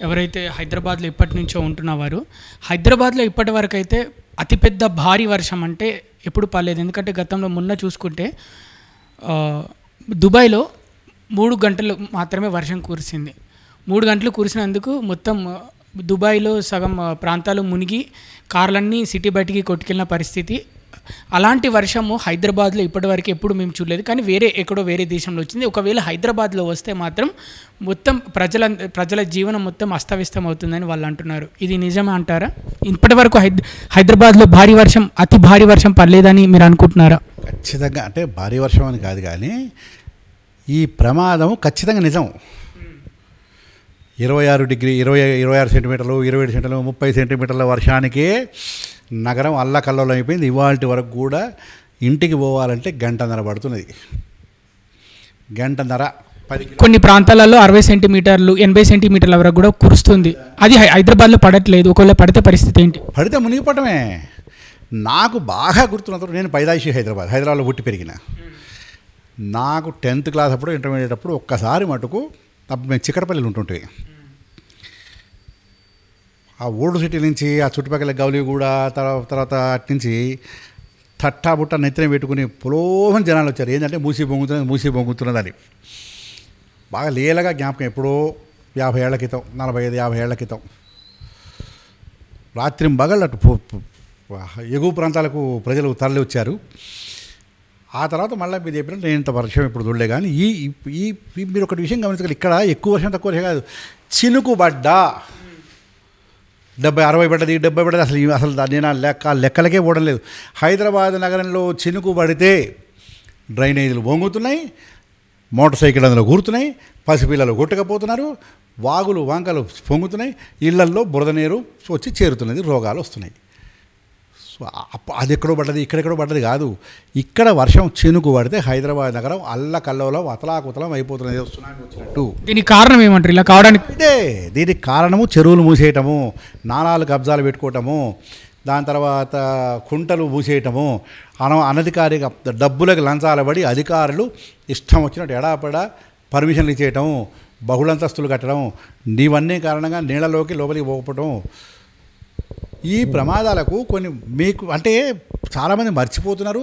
ఎవరైతే హైదరాబాద్లో ఇప్పటి నుంచో ఉంటున్నవారు, హైదరాబాద్లో ఇప్పటి వరకు అయితే అతిపెద్ద భారీ వర్షం అంటే ఎప్పుడు పడలేదు. ఎందుకంటే గతంలో మొన్న చూసుకుంటే దుబాయ్లో 3 గంటలు మాత్రమే వర్షం కురిసింది. 3 గంటలు కురిసినందుకు మొత్తం దుబాయ్లో సగం ప్రాంతాలు మునిగి కార్లన్నీ సిటీ బయటికి కొట్టుకెళ్ళిన పరిస్థితి. అలాంటి వర్షము హైదరాబాద్లో ఇప్పటివరకు ఎప్పుడు మేము చూడలేదు. కానీ ఎక్కడో వేరే దేశంలో వచ్చింది. ఒకవేళ హైదరాబాద్లో వస్తే మాత్రం మొత్తం ప్రజల జీవనం మొత్తం అస్తవ్యస్తం అవుతుందని వాళ్ళు అంటున్నారు. ఇది నిజమే అంటారా? ఇప్పటి వరకు హైదరాబాద్లో అతి భారీ వర్షం పడలేదని మీరు అనుకుంటున్నారా? ఖచ్చితంగా, అంటే భారీ వర్షం అని కాదు కానీ ఈ ప్రమాదం ఖచ్చితంగా నిజం. 26 సెంటీమీటర్లు, 27 సెంటీమీటర్లు, 30 సెంటీమీటర్ల వర్షానికే నగరం అల్లకల్లోలం అయిపోయింది. ఇవాళ వరకు కూడా ఇంటికి పోవాలంటే గంటన్నర పడుతున్నది. గంటన్నర. కొన్ని ప్రాంతాలలో 60 సెంటీమీటర్లు, 80 సెంటీమీటర్ల వరకు కూడా కురుస్తుంది. అది హైదరాబాద్లో పడట్లేదు. ఒకవేళ పడితే పరిస్థితి ఏంటి? పడితే మునిగిపోవటమే. నాకు బాగా గుర్తున్నంత, నేను పైదాయిషి హైదరాబాద్లో పుట్టి పెరిగిన. నాకు 10th క్లాస్ అప్పుడు, ఇంటర్మీడియట్ అప్పుడు ఒక్కసారి మటుకు మేము చిక్కడపల్లిలో ఉంటుంటే ఆ ఓల్డ్ సిటీ నుంచి ఆ చుట్టుపక్కల గౌలిగూడ తర్వాత అటు నుంచి తట్టాబుట్ట నెత్తిన పెట్టుకుని పులోహం జనాలు వచ్చారు. ఏంటంటే మూసి బొంగుతున్నదని బాగా లీలగా జ్ఞాపకం. ఎప్పుడో 50 ఏళ్ల క్రితం, 45-50 ఏళ్ల క్రితం రాత్రి బగళ్ళు అటు ఎగువ ప్రాంతాలకు ప్రజలు తరలి వచ్చారు. ఆ తర్వాత మళ్ళీ మీరు చెప్పినట్టు నేను ఇంత వర్షం ఇప్పుడు చూడలే. కానీ ఈ మీరు ఒకటి విషయం గమనించగలరు, ఇక్కడ ఎక్కువ వర్షం తక్కువ వర్షం కాదు, చినుకు పడ్డా 70-60 పడ్డది, 70 పడ్డది, అసలు నేను లెక్కలకే పోవడం లేదు. హైదరాబాద్ నగరంలో చినుకు పడితే డ్రైనేజీలు వంగుతున్నాయి, మోటార్ సైకిల్ అందులో కూరుతున్నాయి, పసిపిల్లలు కొట్టుకపోతున్నారు, వాగులు వంకలు పొంగుతున్నాయి, ఇళ్లల్లో బురద నీరు వచ్చి చేరుతున్నది, రోగాలు వస్తున్నాయి. సో అది ఎక్కడో పడ్డది, ఇక్కడెక్కడో పడ్డది కాదు. ఇక్కడ వర్షం చినుకు పడితే హైదరాబాద్ నగరం అల్లకల్లోలం అతలాకుతలం అయిపోతున్నది, సునామీ వచ్చినట్టు. దీనికి కారణం ఏమంటారు ఇలా కావడానికి? ఇదే దీనికి కారణము చెరువులు మూసేయటము, నాలాలు కబ్జాలు పెట్టుకోవటము, దాని తర్వాత కుంటలు మూసేయటము, అనధికారిక డబ్బులకు లంచాలు పడి అధికారులు ఇష్టం వచ్చినట్టు ఎడాపడా పర్మిషన్లు ఇచ్చేయటం, బహుళంతస్తులు కట్టడం, ఇవన్నీ కారణంగా నీళ్ళలోకి లోపలికి పోకపోవటం. ఈ ప్రమాదాలకు కొన్ని మీకు అంటే చాలామంది మర్చిపోతున్నారు.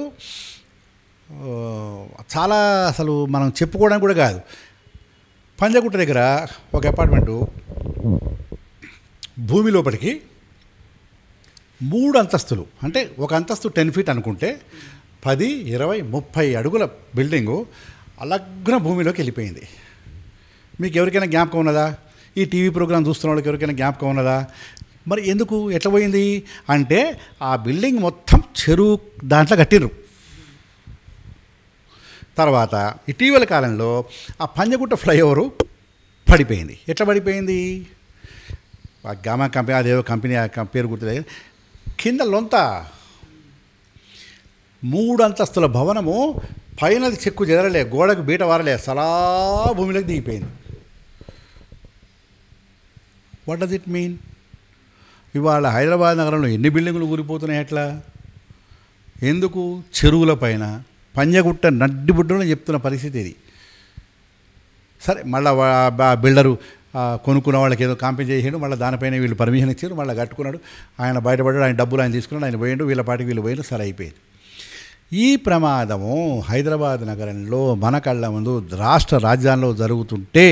చాలా అసలు మనం చెప్పుకోవడానికి కూడా కాదు. పంజగుట్ట దగ్గర ఒక అపార్ట్మెంటు భూమి లోపలికి 3 అంతస్తులు, అంటే ఒక అంతస్తు 10 feet అనుకుంటే 10, 20, 30 అడుగుల బిల్డింగు అలగ్న భూమిలోకి వెళ్ళిపోయింది. మీకు ఎవరికైనా జ్ఞాపకం ఉన్నదా? ఈ టీవీ ప్రోగ్రాం చూస్తున్న వాళ్ళకి ఎవరికైనా జ్ఞాపకం ఉన్నదా? మరి ఎందుకు ఎట్లా పోయింది అంటే ఆ బిల్డింగ్ మొత్తం చెరువు దాంట్లో కట్టిర్రు. తర్వాత ఇటీవల కాలంలో ఆ పంజగుట్ట ఫ్లైఓవరు పడిపోయింది. ఎట్లా పడిపోయింది? ఆ గామా కంపెనీ, అదేదో కంపెనీ పేరు గుర్తులేదు, కింద లొంత 3 అంతస్తుల భవనము పైనది చెక్కు చెదరలే, గోడకు బీట వారలే, సలా భూమిలోకి దిగిపోయింది. What does it mean? ఇవాళ హైదరాబాద్ నగరంలో ఎన్ని బిల్డింగులు కూలిపోతున్నాయి అట్లా? ఎందుకు? చెరువుల పైన పంజగుట్ట నడ్డిబుడ్డలో చెప్తున్న పరిస్థితి ఇది. సరే, మళ్ళీ బిల్డరు కొనుక్కున్న వాళ్ళకి ఏదో కాంపెన్సేషన్ చేసాడు, మళ్ళీ దానిపైన వీళ్ళు పర్మిషన్ ఇచ్చారు, మళ్ళీ కట్టుకున్నాడు, ఆయన బయటపడ్డాడు, ఆయన డబ్బులు ఆయన తీసుకున్నాడు, ఆయన పోయిండు, వీళ్ళ పాటికి వీళ్ళు పోయిండు, సరే అయిపోయింది. ఈ ప్రమాదము హైదరాబాద్ నగరంలో మన కళ్ళ ముందు రాష్ట్ర రాజధానిలో జరుగుతుంటే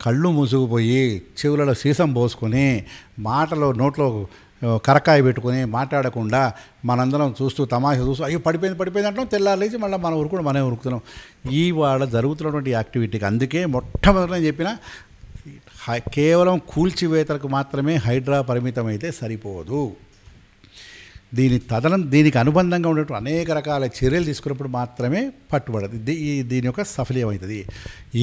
కళ్ళు మూసుకుపోయి చెవులలో సీసం పోసుకొని మాటలో నోట్లో కరకాయ పెట్టుకొని మాట్లాడకుండా మనందరం చూస్తూ తమాషా చూస్తూ అయ్యో పడిపోయింది అంటాం, తెల్లారేసి మళ్ళీ మనం ఉరుకుడు మనమే ఉరుకుతున్నాం. ఇవాళ జరుగుతున్నటువంటి యాక్టివిటీకి అందుకే మొట్టమొదటి నేను చెప్పిన కేవలం కూల్చివేతలకు మాత్రమే హైడ్రా పరిమితం అయితే సరిపోదు. దీనికి అనుబంధంగా ఉండేటువంటి అనేక రకాల చర్యలు తీసుకున్నప్పుడు మాత్రమే పట్టుబడదు, దీని యొక్క సఫలీయమవుతుంది.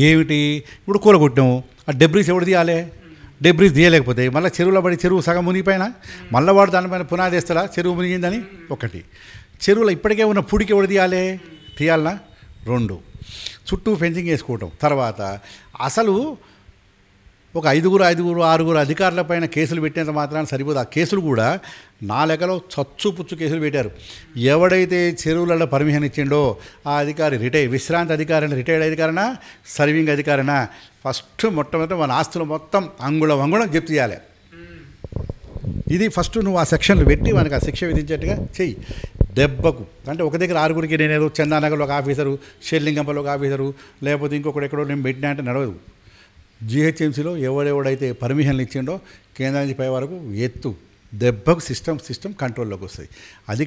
ఏమిటి? ఇప్పుడు కూలగొట్టాము, ఆ డెబ్రీస్ ఎవడు తీయాలి? డెబ్రీస్ తీయలేకపోతే మళ్ళీ చెరువులో పడి చెరువు సగం మునిగిపోయిన మళ్ళీ వాడు దానిపైన పునాది వేస్తారా చెరువు మునిగిందని? ఒకటి. చెరువులో ఇప్పటికే ఉన్న పుడికి ఎవడు తీయాలనా? 2. చుట్టూ ఫెన్సింగ్ వేసుకోవటం. తర్వాత అసలు ఒక ఐదుగురు ఆరుగురు అధికారుల పైన కేసులు పెట్టినంత మాత్రాన్ని సరిపోదు. ఆ కేసులు కూడా నా లెక్కలో చచ్చుపుచ్చు కేసులు పెట్టారు. ఎవడైతే చెరువులలో పర్మిషన్ ఇచ్చిండో ఆ అధికారి విశ్రాంతి అధికారి, రిటైర్డ్ అధికారినా, సర్వింగ్ అధికారినా, ఫస్ట్ మొట్టమొదటి మన ఆస్తులు మొత్తం అంగుళం జప్తు చేయాలి. ఇది ఫస్ట్ నువ్వు ఆ సెక్షన్లు పెట్టి మనకు ఆ శిక్ష విధించేట్టుగా చెయ్యి. దెబ్బకు అంటే ఒక దగ్గర ఆరుగురికి నేనేదో చందానగర్లో ఒక ఆఫీసరు, షెల్లింగంపల్లో ఒక ఆఫీసరు, లేకపోతే ఇంకొకటి ఎక్కడో నేను పెట్టినా అంటే నడవదు. జిహెచ్ఎంసీలో ఎవడెవడైతే పర్మిషన్లు ఇచ్చిండో కేంద్రం నుంచి పై వరకు ఎత్తు దెబ్బకు సిస్టమ్ కంట్రోల్లోకి వస్తుంది. అది